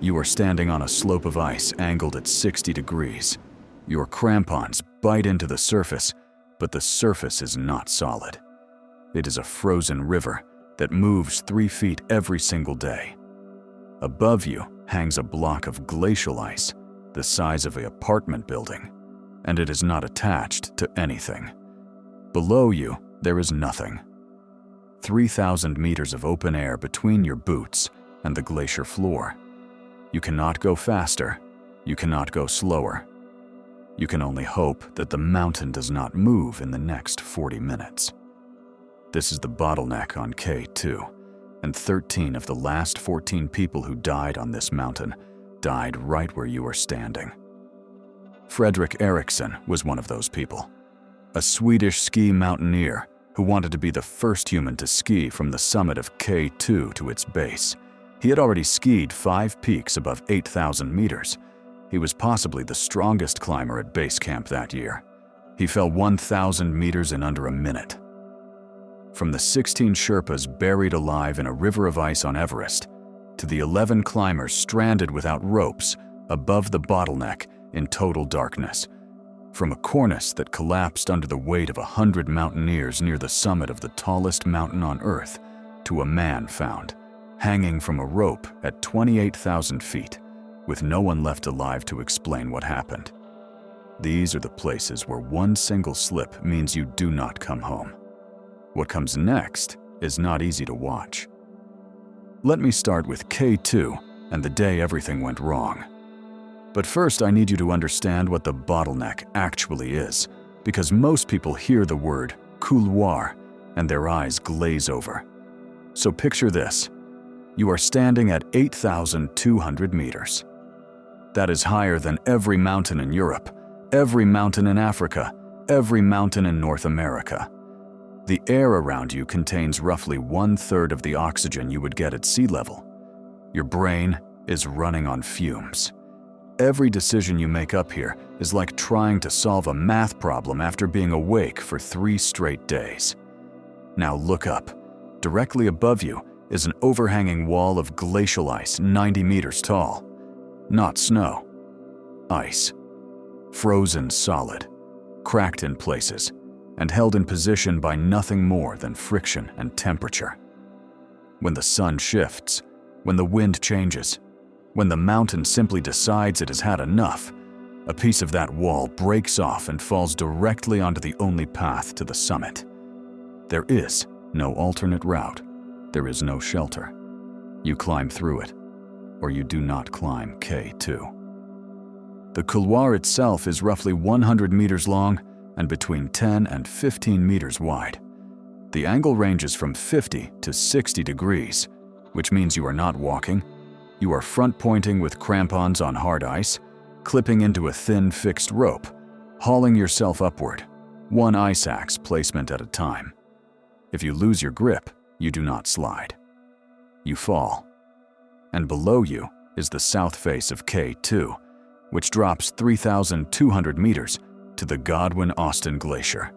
You are standing on a slope of ice angled at 60 degrees. Your crampons bite into the surface, but the surface is not solid. It is a frozen river that moves 3 feet every single day. Above you hangs a block of glacial ice the size of an apartment building, and it is not attached to anything. Below you, there is nothing. 3,000 meters of open air between your boots and the glacier floor. You cannot go faster. You cannot go slower. You can only hope that the mountain does not move in the next 40 minutes. This is the Bottleneck on K2, and 13 of the last 14 people who died on this mountain died right where you are standing. Fredrik Ericsson was one of those people, a Swedish ski mountaineer who wanted to be the first human to ski from the summit of K2 to its base. He had already skied 5 peaks above 8,000 meters. He was possibly the strongest climber at base camp that year. He fell 1,000 meters in under a minute. From the 16 Sherpas buried alive in a river of ice on Everest, to the 11 climbers stranded without ropes above the Bottleneck in total darkness, from a cornice that collapsed under the weight of 100 mountaineers near the summit of the tallest mountain on Earth, to a man found hanging from a rope at 28,000 feet, with no one left alive to explain what happened. These are the places where one single slip means you do not come home. What comes next is not easy to watch. Let me start with K2 and the day everything went wrong. But first, I need you to understand what the Bottleneck actually is, because most people hear the word couloir and their eyes glaze over. So picture this. You are standing at 8,200 meters. That is higher than every mountain in Europe, every mountain in Africa, every mountain in North America. The air around you contains roughly 1/3 of the oxygen you would get at sea level. Your brain is running on fumes. Every decision you make up here is like trying to solve a math problem after being awake for 3 straight days. Now look up. Directly above you is an overhanging wall of glacial ice 90 meters tall. Not snow. Ice. Frozen solid. Cracked in places, and held in position by nothing more than friction and temperature. When the sun shifts, when the wind changes, when the mountain simply decides it has had enough, a piece of that wall breaks off and falls directly onto the only path to the summit. There is no alternate route. There is no shelter. You climb through it, or you do not climb K2. The couloir itself is roughly 100 meters long and between 10 and 15 meters wide. The angle ranges from 50 to 60 degrees, which means you are not walking. You are front-pointing with crampons on hard ice, clipping into a thin fixed rope, hauling yourself upward, one ice axe placement at a time. If you lose your grip, you do not slide. You fall. And below you is the south face of K2, which drops 3,200 meters to the Godwin-Austen Glacier.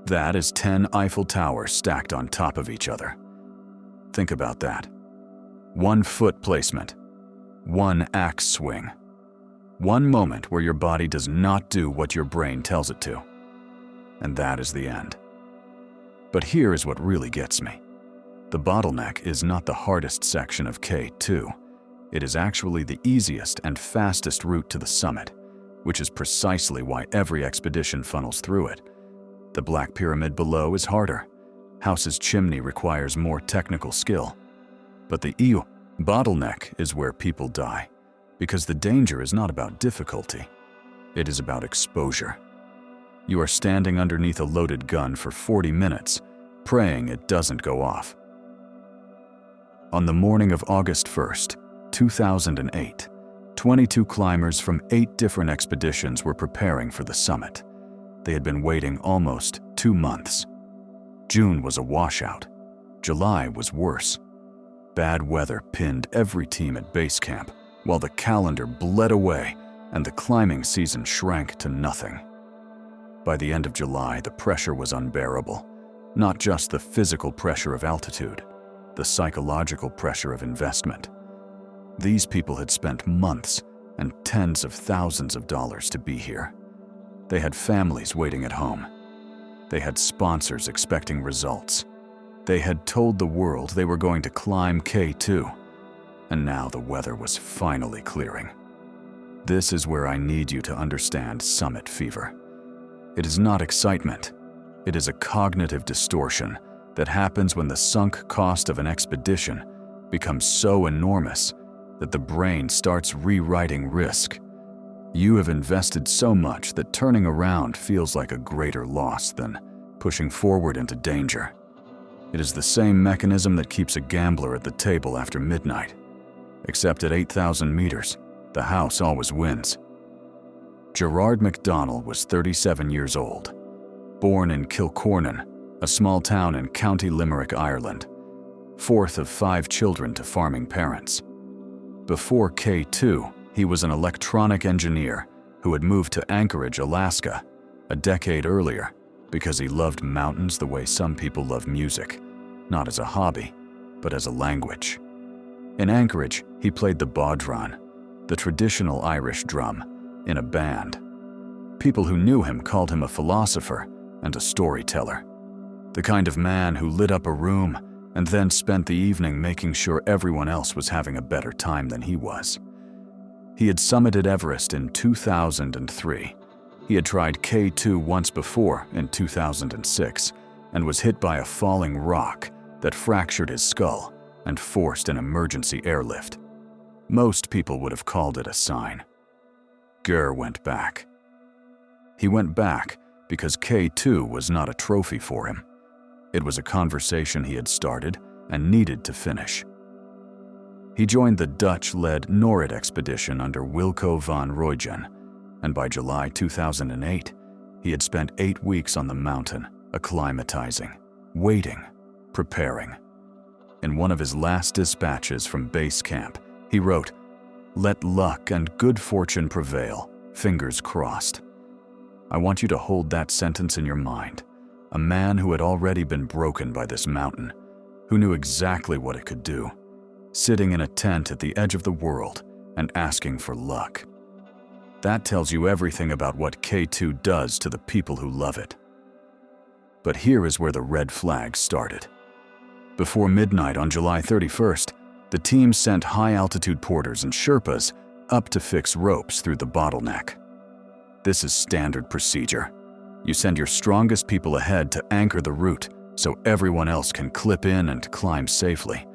That is 10 Eiffel Towers stacked on top of each other. Think about that. 1 foot placement, 1 axe swing, 1 moment where your body does not do what your brain tells it to. And that is the end. But here is what really gets me. The Bottleneck is not the hardest section of K2. It is actually the easiest and fastest route to the summit, which is precisely why every expedition funnels through it. The Black Pyramid below is harder. House's chimney requires more technical skill. But the Bottleneck is where people die, because the danger is not about difficulty. It is about exposure. You are standing underneath a loaded gun for 40 minutes, praying it doesn't go off. On the morning of August 1st, 2008, 22 climbers from 8 different expeditions were preparing for the summit. They had been waiting almost 2 months. June was a washout. July was worse. Bad weather pinned every team at base camp, while the calendar bled away and the climbing season shrank to nothing. By the end of July, the pressure was unbearable. Not just the physical pressure of altitude, the psychological pressure of investment. These people had spent months and tens of thousands of dollars to be here. They had families waiting at home. They had sponsors expecting results. They had told the world they were going to climb K2, and now the weather was finally clearing. This is where I need you to understand summit fever. It is not excitement. It is a cognitive distortion that happens when the sunk cost of an expedition becomes so enormous that the brain starts rewriting risk. You have invested so much that turning around feels like a greater loss than pushing forward into danger. It is the same mechanism that keeps a gambler at the table after midnight. Except at 8,000 meters, the house always wins. Gerard Macdonald was 37 years old, born in Kilcornan, a small town in County Limerick, Ireland, fourth of 5 children to farming parents. Before K2, he was an electronic engineer who had moved to Anchorage, Alaska, a decade earlier because he loved mountains the way some people love music, not as a hobby, but as a language. In Anchorage, he played the bodhran, the traditional Irish drum, in a band. People who knew him called him a philosopher and a storyteller, the kind of man who lit up a room and then spent the evening making sure everyone else was having a better time than he was. He had summited Everest in 2003. He had tried K2 once before in 2006 and was hit by a falling rock that fractured his skull and forced an emergency airlift. Most people would have called it a sign. Ger went back. He went back because K2 was not a trophy for him. It was a conversation he had started and needed to finish. He joined the Dutch-led Norrit expedition under Wilco van Rooyen, and by July 2008, he had spent 8 weeks on the mountain, acclimatizing, waiting, preparing. In one of his last dispatches from base camp, he wrote, "Let luck and good fortune prevail, fingers crossed." I want you to hold that sentence in your mind. A man who had already been broken by this mountain, who knew exactly what it could do, sitting in a tent at the edge of the world and asking for luck. That tells you everything about what K2 does to the people who love it. But here is where the red flags started. Before midnight on July 31st, the team sent high-altitude porters and Sherpas up to fix ropes through the bottleneck. This is standard procedure. You send your strongest people ahead to anchor the route so everyone else can clip in and climb safely.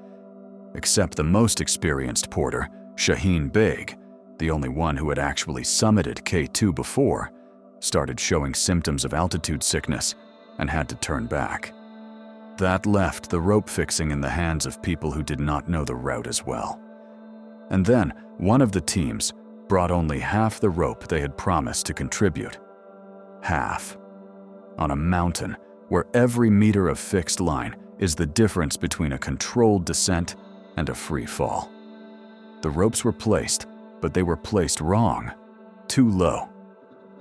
Except the most experienced porter, Shaheen Beg, the only one who had actually summited K2 before, started showing symptoms of altitude sickness and had to turn back. That left the rope fixing in the hands of people who did not know the route as well. And then one of the teams brought only half the rope they had promised to contribute. Half. On a mountain where every meter of fixed line is the difference between a controlled descent and a free fall. The ropes were placed, but they were placed wrong, too low,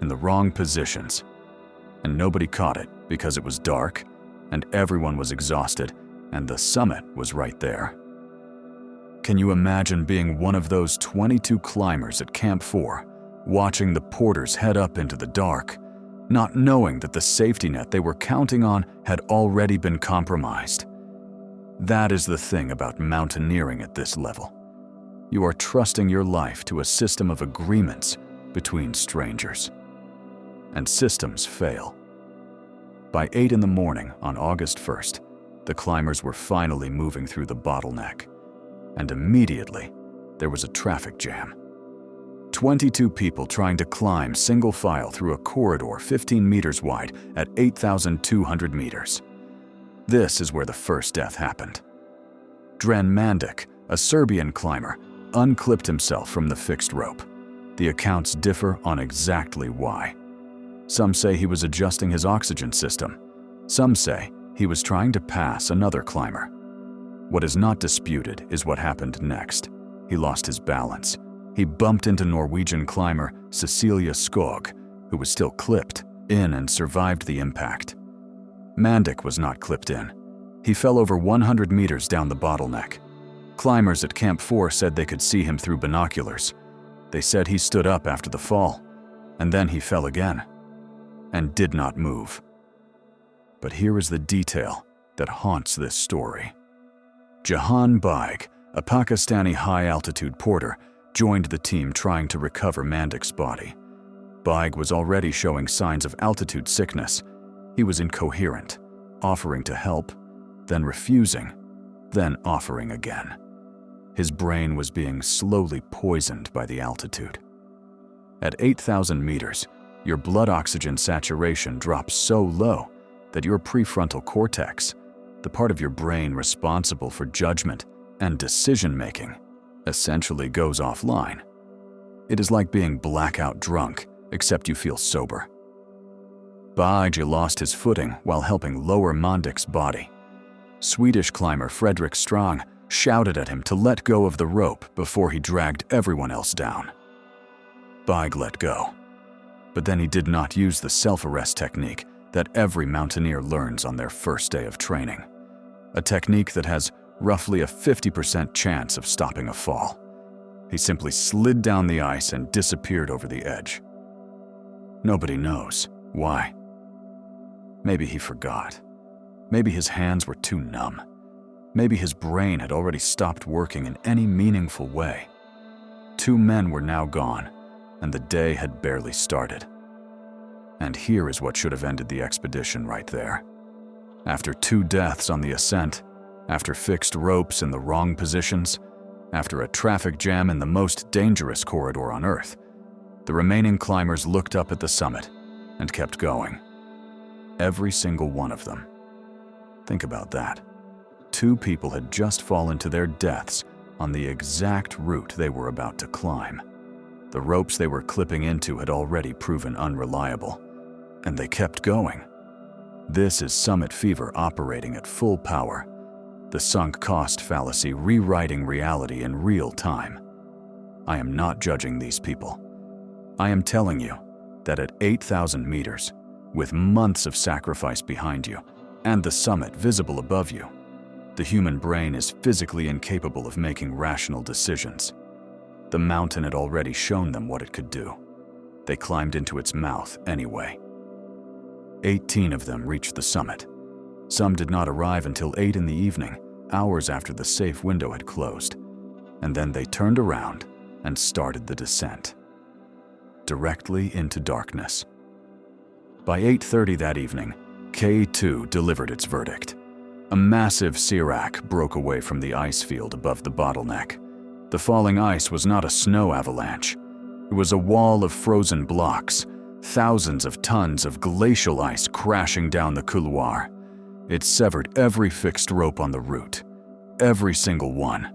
in the wrong positions. And nobody caught it because it was dark and everyone was exhausted and the summit was right there. Can you imagine being one of those 22 climbers at Camp 4, watching the porters head up into the dark, not knowing that the safety net they were counting on had already been compromised? That is the thing about mountaineering at this level. You are trusting your life to a system of agreements between strangers. And systems fail. By 8 in the morning on August 1st, the climbers were finally moving through the bottleneck. And immediately, there was a traffic jam. 22 people trying to climb single file through a corridor 15 meters wide at 8,200 meters. This is where the first death happened. Dren Mandic, a Serbian climber, unclipped himself from the fixed rope. The accounts differ on exactly why. Some say he was adjusting his oxygen system. Some say he was trying to pass another climber. What is not disputed is what happened next. He lost his balance. He bumped into Norwegian climber Cecilia Skog, who was still clipped in and survived the impact. Mandic was not clipped in. He fell over 100 meters down the bottleneck. Climbers at Camp 4 said they could see him through binoculars. They said he stood up after the fall, and then he fell again, and did not move. But here is the detail that haunts this story. Jahan Baig, a Pakistani high-altitude porter, joined the team trying to recover Mandik's body. Baig was already showing signs of altitude sickness. He was incoherent, offering to help, then refusing, then offering again. His brain was being slowly poisoned by the altitude. At 8,000 meters, your blood oxygen saturation drops so low that your prefrontal cortex, the part of your brain responsible for judgment and decision-making, essentially goes offline. It is like being blackout drunk, except you feel sober. Baig lost his footing while helping lower Mandik's body. Swedish climber Fredrik Ericson shouted at him to let go of the rope before he dragged everyone else down. Baig let go, but then he did not use the self-arrest technique that every mountaineer learns on their first day of training, a technique that has roughly a 50% chance of stopping a fall. He simply slid down the ice and disappeared over the edge. Nobody knows why. Maybe he forgot. Maybe his hands were too numb. Maybe his brain had already stopped working in any meaningful way. 2 men were now gone, and the day had barely started. And here is what should have ended the expedition right there. After 2 deaths on the ascent, after fixed ropes in the wrong positions, after a traffic jam in the most dangerous corridor on Earth, the remaining climbers looked up at the summit and kept going. Every single one of them. Think about that. 2 people had just fallen to their deaths on the exact route they were about to climb. The ropes they were clipping into had already proven unreliable, and they kept going. This is summit fever operating at full power, the sunk cost fallacy rewriting reality in real time. I am not judging these people. I am telling you that at 8,000 meters, with months of sacrifice behind you, and the summit visible above you, the human brain is physically incapable of making rational decisions. The mountain had already shown them what it could do. They climbed into its mouth anyway. 18 of them reached the summit. Some did not arrive until 8 in the evening, hours after the safe window had closed. And then they turned around and started the descent. Directly into darkness. By 8:30 that evening, K2 delivered its verdict. A massive serac broke away from the ice field above the Bottleneck. The falling ice was not a snow avalanche. It was a wall of frozen blocks, thousands of tons of glacial ice crashing down the couloir. It severed every fixed rope on the route, every single one.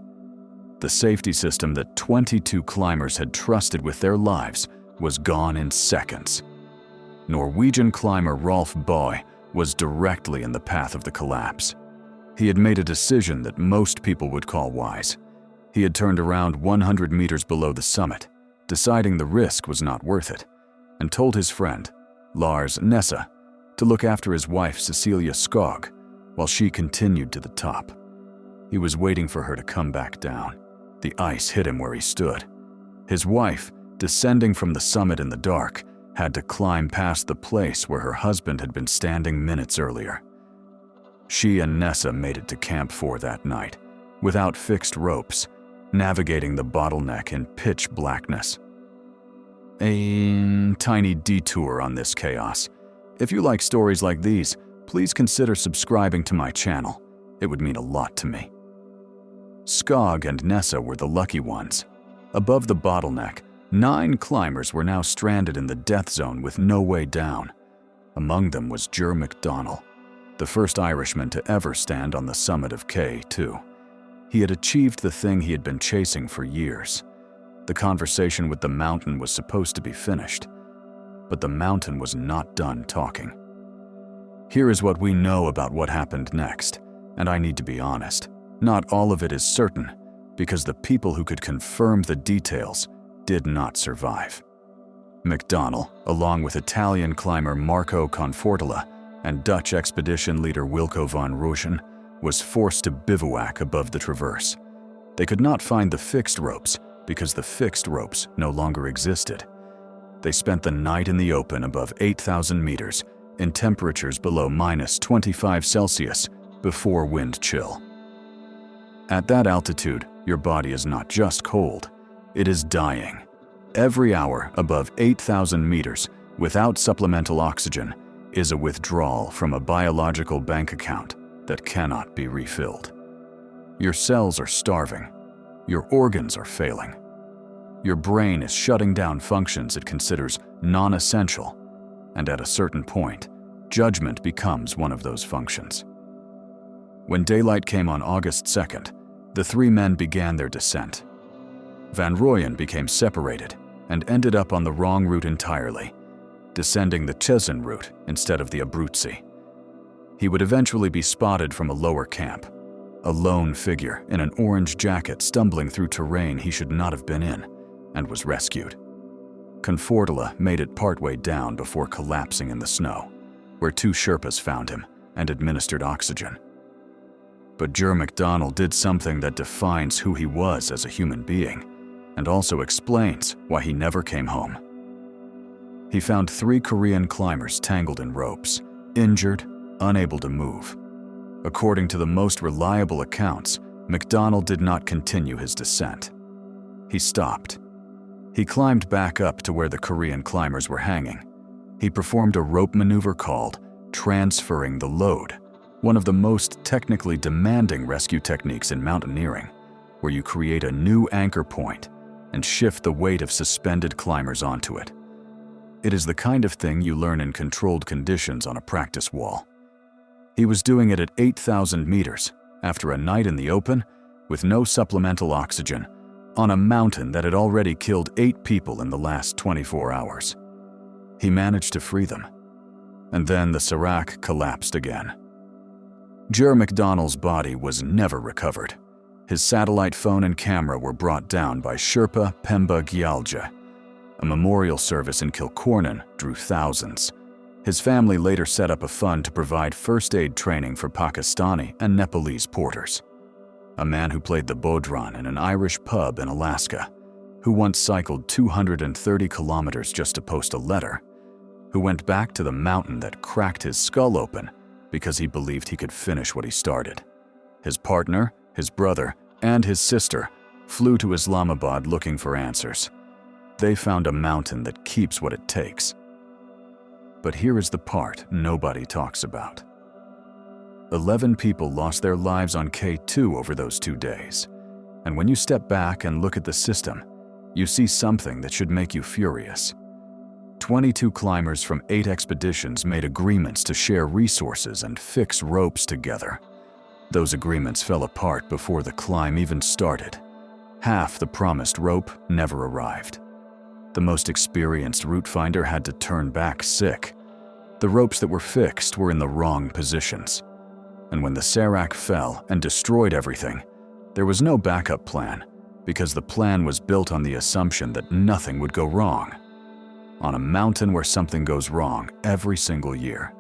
The safety system that 22 climbers had trusted with their lives was gone in seconds. Norwegian climber Rolf Boy was directly in the path of the collapse. He had made a decision that most people would call wise. He had turned around 100 meters below the summit, deciding the risk was not worth it, and told his friend, Lars Nessa, to look after his wife Cecilia Skog while she continued to the top. He was waiting for her to come back down. The ice hit him where he stood. His wife, descending from the summit in the dark, had to climb past the place where her husband had been standing minutes earlier. She and Nessa made it to Camp 4 that night, without fixed ropes, navigating the Bottleneck in pitch blackness. A tiny detour on this chaos. If you like stories like these, please consider subscribing to my channel. It would mean a lot to me. Skog and Nessa were the lucky ones. Above the Bottleneck, 9 climbers were now stranded in the death zone with no way down. Among them was Ger McDonnell, the first Irishman to ever stand on the summit of K2. He had achieved the thing he had been chasing for years. The conversation with the mountain was supposed to be finished, but the mountain was not done talking. Here is what we know about what happened next, and I need to be honest. Not all of it is certain, because the people who could confirm the details did not survive. McDonnell, along with Italian climber Marco Confortola and Dutch expedition leader Wilco van Rooyen, was forced to bivouac above the traverse. They could not find the fixed ropes because the fixed ropes no longer existed. They spent the night in the open above 8,000 meters in temperatures below -25 Celsius before wind chill. At that altitude, your body is not just cold, it is dying. Every hour above 8,000 meters without supplemental oxygen is a withdrawal from a biological bank account that cannot be refilled. Your cells are starving. Your organs are failing. Your brain is shutting down functions it considers non-essential, and at a certain point, judgment becomes one of those functions. When daylight came on August 2nd, the three men began their descent. Van Rooyen became separated and ended up on the wrong route entirely, descending the Chezen route instead of the Abruzzi. He would eventually be spotted from a lower camp, a lone figure in an orange jacket stumbling through terrain he should not have been in, and was rescued. Confortola made it partway down before collapsing in the snow, where two Sherpas found him and administered oxygen. But Ger McDonnell did something that defines who he was as a human being, and also explains why he never came home. He found 3 Korean climbers tangled in ropes, injured, unable to move. According to the most reliable accounts, McDonnell did not continue his descent. He stopped. He climbed back up to where the Korean climbers were hanging. He performed a rope maneuver called transferring the load, one of the most technically demanding rescue techniques in mountaineering, where you create a new anchor point and shift the weight of suspended climbers onto it. It is the kind of thing you learn in controlled conditions on a practice wall. He was doing it at 8,000 meters, after a night in the open, with no supplemental oxygen, on a mountain that had already killed 8 people in the last 24 hours. He managed to free them. And then the Serac collapsed again. Ger McDonnell's body was never recovered. His satellite phone and camera were brought down by Sherpa Pemba Gyalja. A memorial service in Kilcornan drew thousands. His family later set up a fund to provide first aid training for Pakistani and Nepalese porters. A man who played the bodhran in an Irish pub in Alaska, who once cycled 230 kilometers just to post a letter, who went back to the mountain that cracked his skull open because he believed he could finish what he started. His partner, his brother, and his sister flew to Islamabad looking for answers. They found a mountain that keeps what it takes. But here is the part nobody talks about. 11 people lost their lives on K2 over those 2 days. And when you step back and look at the system, you see something that should make you furious. 22 climbers from 8 expeditions made agreements to share resources and fix ropes together. Those agreements fell apart before the climb even started. Half the promised rope never arrived. The most experienced route finder had to turn back sick. The ropes that were fixed were in the wrong positions. And when the Serac fell and destroyed everything, there was no backup plan because the plan was built on the assumption that nothing would go wrong. On a mountain where something goes wrong every single year.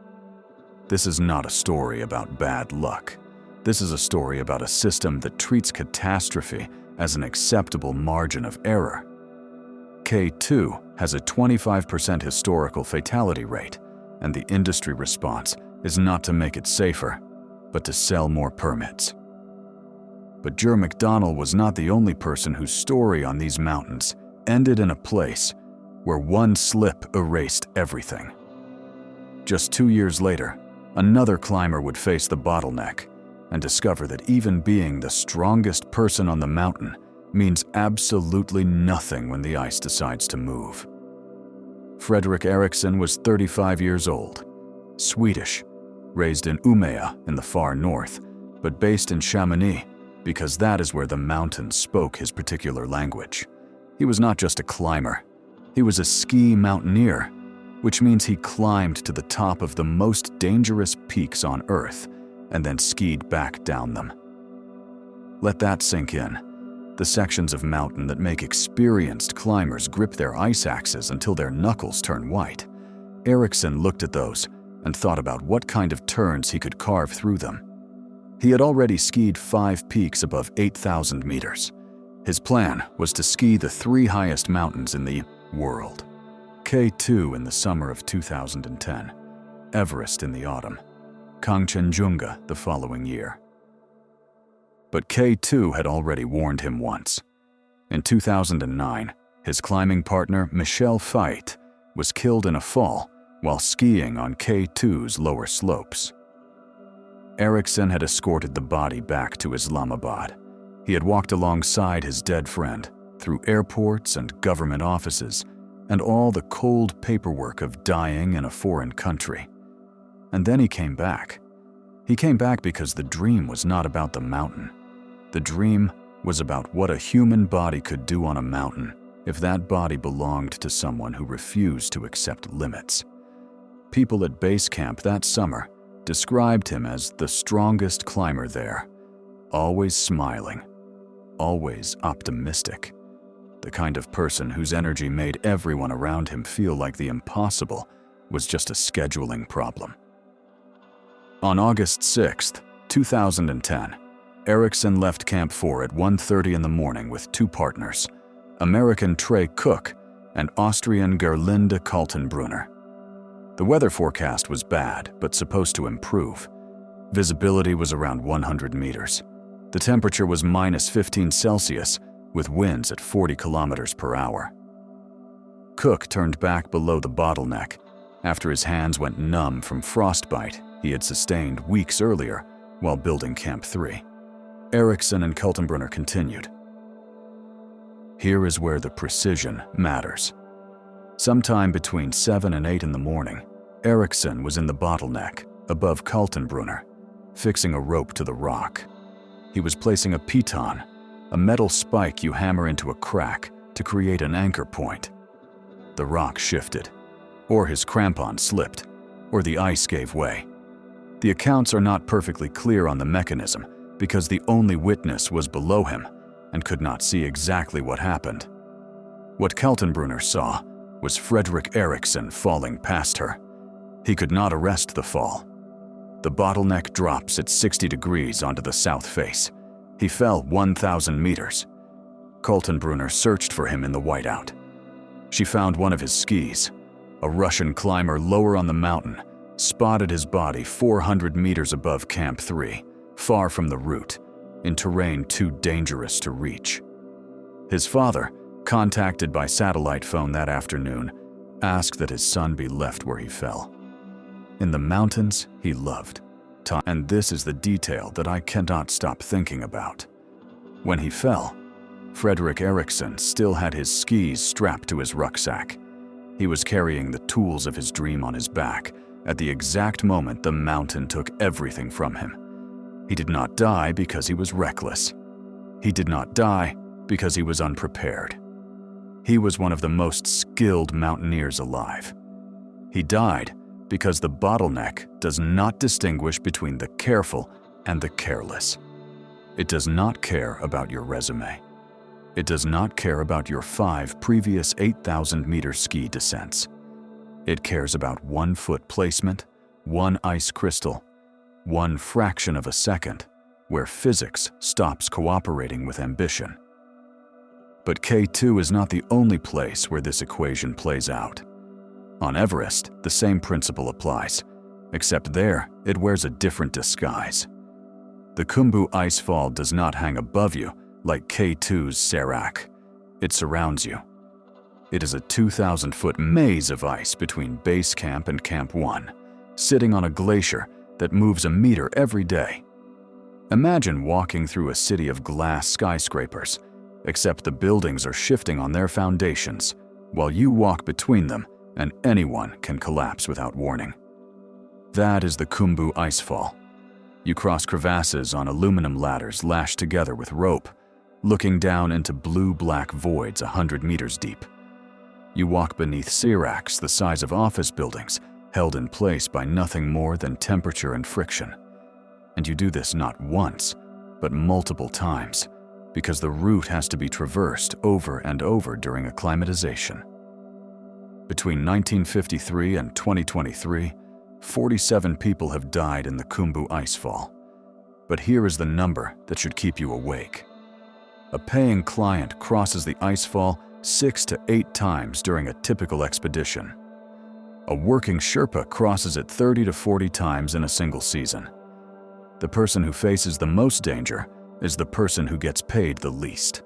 This is not a story about bad luck. This is a story about a system that treats catastrophe as an acceptable margin of error. K2 has a 25% historical fatality rate, and the industry response is not to make it safer, but to sell more permits. But Ger McDonnell was not the only person whose story on these mountains ended in a place where one slip erased everything. Just 2 years later, another climber would face the bottleneck and discover that even being the strongest person on the mountain means absolutely nothing when the ice decides to move. Fredrik Ericsson was 35 years old, Swedish, raised in Umeå in the far north, but based in Chamonix because that is where the mountains spoke his particular language. He was not just a climber. He was a ski mountaineer, which means he climbed to the top of the most dangerous peaks on Earth and then skied back down them. Let that sink in. The sections of mountain that make experienced climbers grip their ice axes until their knuckles turn white. Ericsson looked at those and thought about what kind of turns he could carve through them. He had already skied 5 peaks above 8,000 meters. His plan was to ski the 3 highest mountains in the world. K2 in the summer of 2010, Everest in the autumn, Kangchenjunga the following year. But K2 had already warned him once. In 2009, his climbing partner Michel Fait was killed in a fall while skiing on K2's lower slopes. Ericsson had escorted the body back to Islamabad. He had walked alongside his dead friend through airports and government offices and all the cold paperwork of dying in a foreign country. And then he came back. He came back because the dream was not about the mountain. The dream was about what a human body could do on a mountain if that body belonged to someone who refused to accept limits. People at base camp that summer described him as the strongest climber there, always smiling, always optimistic, the kind of person whose energy made everyone around him feel like the impossible was just a scheduling problem. On August 6, 2010, Ericsson left Camp 4 at 1:30 in the morning with 2 partners, American Trey Cook and Austrian Gerlinde Kaltenbrunner. The weather forecast was bad, but supposed to improve. Visibility was around 100 meters. The temperature was -15 Celsius, with winds at 40 kilometers per hour. Cook turned back below the Bottleneck after his hands went numb from frostbite he had sustained weeks earlier while building Camp 3. Ericsson and Kaltenbrunner continued. Here is where the precision matters. Sometime between 7 and 8 in the morning, Ericsson was in the Bottleneck above Kaltenbrunner, fixing a rope to the rock. He was placing a piton, a metal spike you hammer into a crack to create an anchor point. The rock shifted, or his crampon slipped, or the ice gave way. The accounts are not perfectly clear on the mechanism because the only witness was below him and could not see exactly what happened. What Kaltenbrunner saw was Fredrik Ericsson falling past her. He could not arrest the fall. The Bottleneck drops at 60 degrees onto the south face. He fell 1,000 meters. Kaltenbrunner searched for him in the whiteout. She found one of his skis. A Russian climber lower on the mountain spotted his body 400 meters above Camp 3, far from the route, in terrain too dangerous to reach. His father, contacted by satellite phone that afternoon, asked that his son be left where he fell. In the mountains he loved. And this is the detail that I cannot stop thinking about. When he fell, Fredrik Ericsson still had his skis strapped to his rucksack. He was carrying the tools of his dream on his back at the exact moment the mountain took everything from him. He did not die because he was reckless. He did not die because he was unprepared. He was one of the most skilled mountaineers alive. He died because the Bottleneck does not distinguish between the careful and the careless. It does not care about your resume. It does not care about your 5 previous 8,000-meter ski descents. It cares about 1 foot placement, 1 ice crystal, 1 fraction of a second, where physics stops cooperating with ambition. But K2 is not the only place where this equation plays out. On Everest, the same principle applies, except there it wears a different disguise. The Khumbu Icefall does not hang above you like K2's Serac. It surrounds you. It is a 2,000-foot maze of ice between base camp and Camp 1, sitting on a glacier that moves a meter every day. Imagine walking through a city of glass skyscrapers, except the buildings are shifting on their foundations, while you walk between them and anyone can collapse without warning. That is the Khumbu Icefall. You cross crevasses on aluminum ladders lashed together with rope, looking down into blue-black voids 100 meters deep. You walk beneath seracs the size of office buildings, held in place by nothing more than temperature and friction. And you do this not once, but multiple times, because the route has to be traversed over and over during acclimatization. Between 1953 and 2023, 47 people have died in the Khumbu Icefall. But here is the number that should keep you awake. A paying client crosses the icefall 6 to 8 times during a typical expedition. A working Sherpa crosses it 30 to 40 times in a single season. The person who faces the most danger is the person who gets paid the least.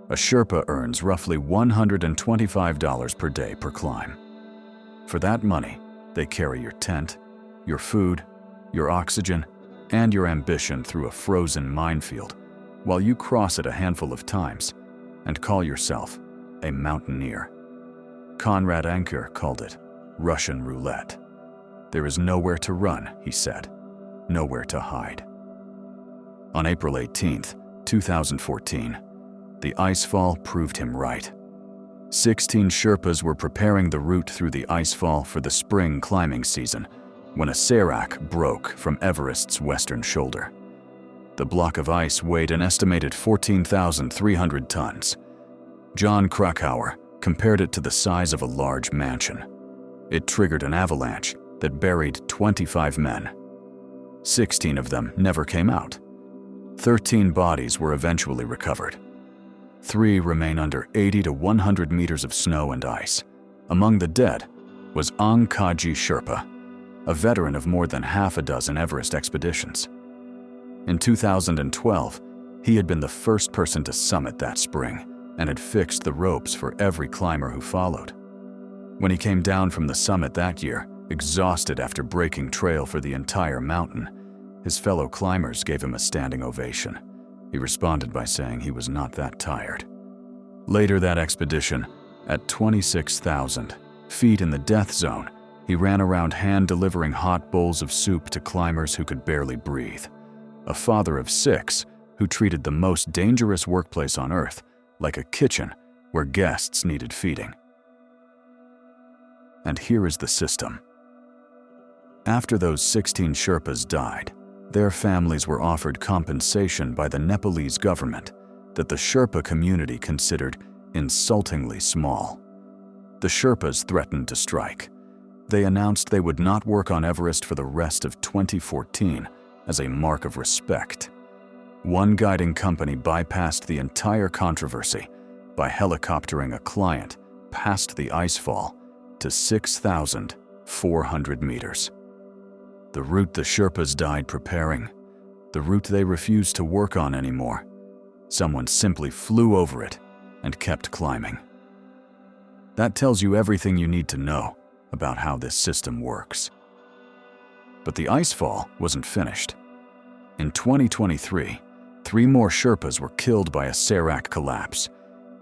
A Sherpa earns roughly $125 per day per climb. For that money, they carry your tent, your food, your oxygen, and your ambition through a frozen minefield, while you cross it a handful of times and call yourself a mountaineer. Konrad Anker called it Russian roulette. There is nowhere to run, he said, nowhere to hide. On April 18, 2014, the icefall proved him right. 16 Sherpas were preparing the route through the icefall for the spring climbing season when a serac broke from Everest's western shoulder. The block of ice weighed an estimated 14,300 tons. John Krakauer compared it to the size of a large mansion. It triggered an avalanche that buried 25 men. 16 of them never came out. 13 bodies were eventually recovered. 3 remain under 80 to 100 meters of snow and ice. Among the dead was Ang Kaji Sherpa, a veteran of more than half a dozen Everest expeditions. In 2012, he had been the first person to summit that spring and had fixed the ropes for every climber who followed. When he came down from the summit that year, exhausted after breaking trail for the entire mountain, his fellow climbers gave him a standing ovation. He responded by saying he was not that tired. Later that expedition, at 26,000 feet in the death zone, he ran around hand-delivering hot bowls of soup to climbers who could barely breathe. A father of 6 who treated the most dangerous workplace on Earth like a kitchen where guests needed feeding. And here is the system. After those 16 Sherpas died, their families were offered compensation by the Nepalese government that the Sherpa community considered insultingly small. The Sherpas threatened to strike. They announced they would not work on Everest for the rest of 2014 as a mark of respect. One guiding company bypassed the entire controversy by helicoptering a client past the icefall to 6,400 meters. The route the Sherpas died preparing, the route they refused to work on anymore. Someone simply flew over it and kept climbing. That tells you everything you need to know about how this system works. But the icefall wasn't finished. In 2023, 3 more Sherpas were killed by a serac collapse.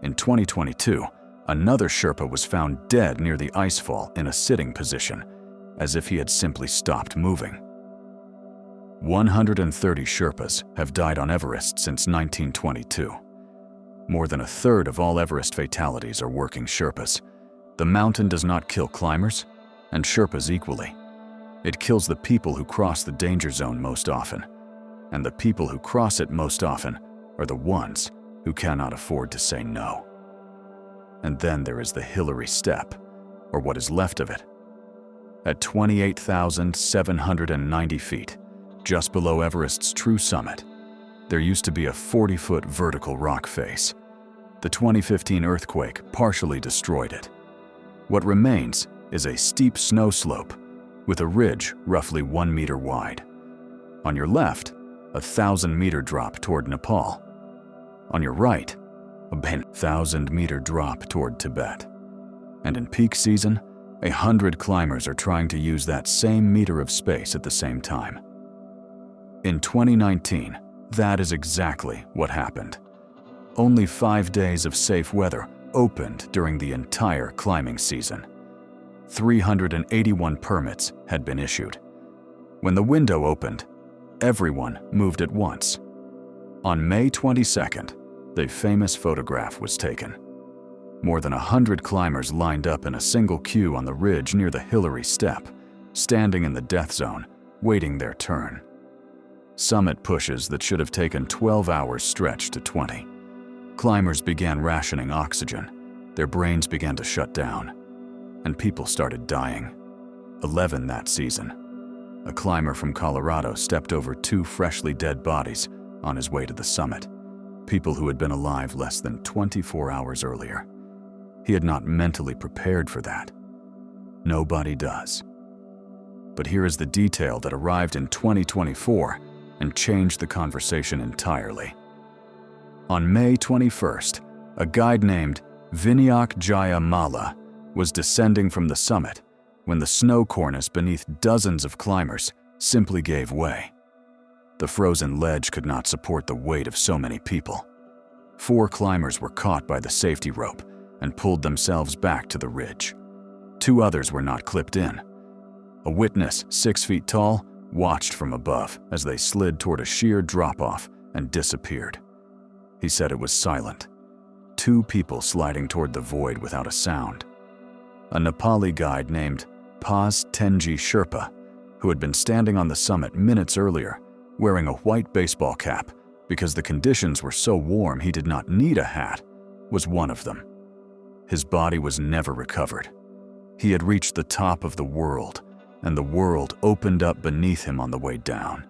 In 2022, another Sherpa was found dead near the icefall in a sitting position, as if he had simply stopped moving. 130 Sherpas have died on Everest since 1922. More than a third of all Everest fatalities are working Sherpas. The mountain does not kill climbers, and Sherpas equally. It kills the people who cross the danger zone most often, and the people who cross it most often are the ones who cannot afford to say no. And then there is the Hillary Step, or what is left of it. At 28,790 feet, just below Everest's true summit, there used to be a 40-foot vertical rock face. The 2015 earthquake partially destroyed it. What remains is a steep snow slope with a ridge roughly 1 meter wide. On your left, a 1,000-meter drop toward Nepal. On your right, a 1,000-meter drop toward Tibet. And in peak season, 100 climbers are trying to use that same meter of space at the same time. In 2019, that is exactly what happened. Only 5 days of safe weather opened during the entire climbing season. 381 permits had been issued. When the window opened, everyone moved at once. On May 22nd, the famous photograph was taken. More than 100 climbers lined up in a single queue on the ridge near the Hillary Step, standing in the death zone, waiting their turn. Summit pushes that should have taken 12 hours stretched to 20. Climbers began rationing oxygen. Their brains began to shut down, and people started dying. 11 that season. A climber from Colorado stepped over 2 freshly dead bodies on his way to the summit. people who had been alive less than 24 hours earlier. He had not mentally prepared for that. Nobody does. But here is the detail that arrived in 2024 and changed the conversation entirely. On May 21st, a guide named Vinayak Jaya Mala was descending from the summit when the snow cornice beneath dozens of climbers simply gave way. The frozen ledge could not support the weight of so many people. 4 climbers were caught by the safety rope and pulled themselves back to the ridge. 2 others were not clipped in. A witness, 6 feet tall, watched from above as they slid toward a sheer drop-off and disappeared. He said it was silent. 2 people sliding toward the void without a sound. A Nepali guide named Ang Kaji Sherpa, who had been standing on the summit minutes earlier, wearing a white baseball cap because the conditions were so warm he did not need a hat, was one of them. His body was never recovered. He had reached the top of the world, and the world opened up beneath him on the way down.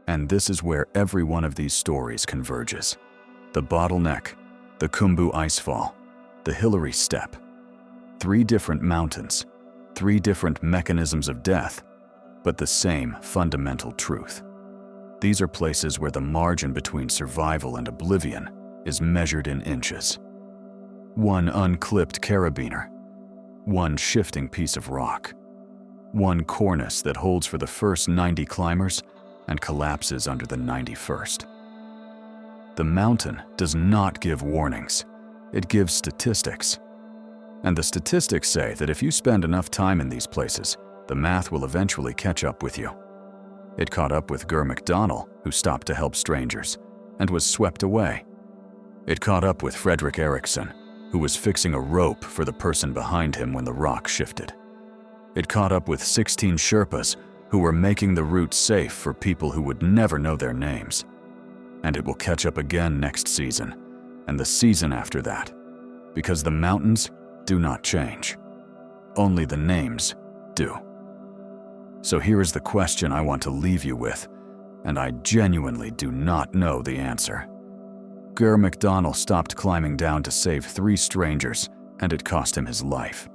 And this is where every one of these stories converges. The Bottleneck, the Khumbu Icefall, the Hillary Step. 3 different mountains, 3 different mechanisms of death, but the same fundamental truth. These are places where the margin between survival and oblivion is measured in inches. 1 unclipped carabiner, 1 shifting piece of rock, 1 cornice that holds for the first 90 climbers and collapses under the 91st. The mountain does not give warnings, it gives statistics. And the statistics say that if you spend enough time in these places, the math will eventually catch up with you. It caught up with Ger McDonnell, who stopped to help strangers, and was swept away. It caught up with Fredrik Ericsson, who was fixing a rope for the person behind him when the rock shifted. It caught up with 16 Sherpas, who were making the route safe for people who would never know their names. And it will catch up again next season, and the season after that, because the mountains do not change. Only the names do. So here is the question I want to leave you with, and I genuinely do not know the answer. Ger McDonnell stopped climbing down to save 3 strangers, and it cost him his life.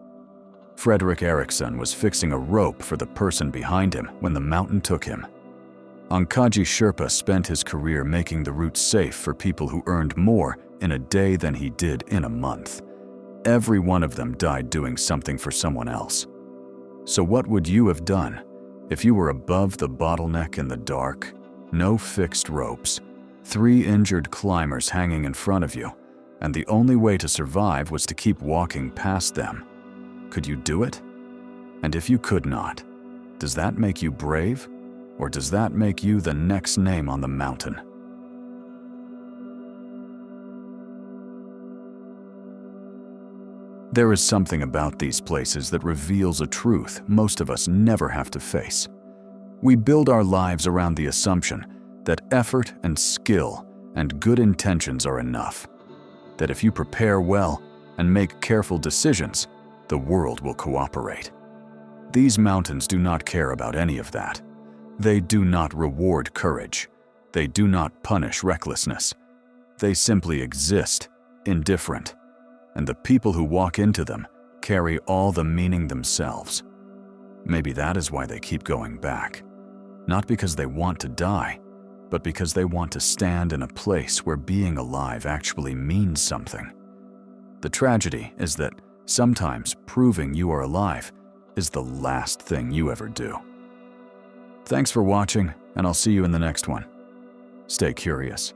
Fredrik Ericsson was fixing a rope for the person behind him when the mountain took him. Ang Kaji Sherpa spent his career making the route safe for people who earned more in a day than he did in a month. Every one of them died doing something for someone else. So what would you have done if you were above the bottleneck in the dark, no fixed ropes, 3 injured climbers hanging in front of you, and the only way to survive was to keep walking past them? Could you do it? And if you could not, does that make you brave, or does that make you the next name on the mountain? There is something about these places that reveals a truth most of us never have to face. We build our lives around the assumption that effort and skill and good intentions are enough. That if you prepare well and make careful decisions, the world will cooperate. These mountains do not care about any of that. They do not reward courage. They do not punish recklessness. They simply exist, indifferent. And the people who walk into them carry all the meaning themselves. Maybe that is why they keep going back. Not because they want to die, but because they want to stand in a place where being alive actually means something. The tragedy is that sometimes proving you are alive is the last thing you ever do. Thanks for watching, and I'll see you in the next one. Stay curious.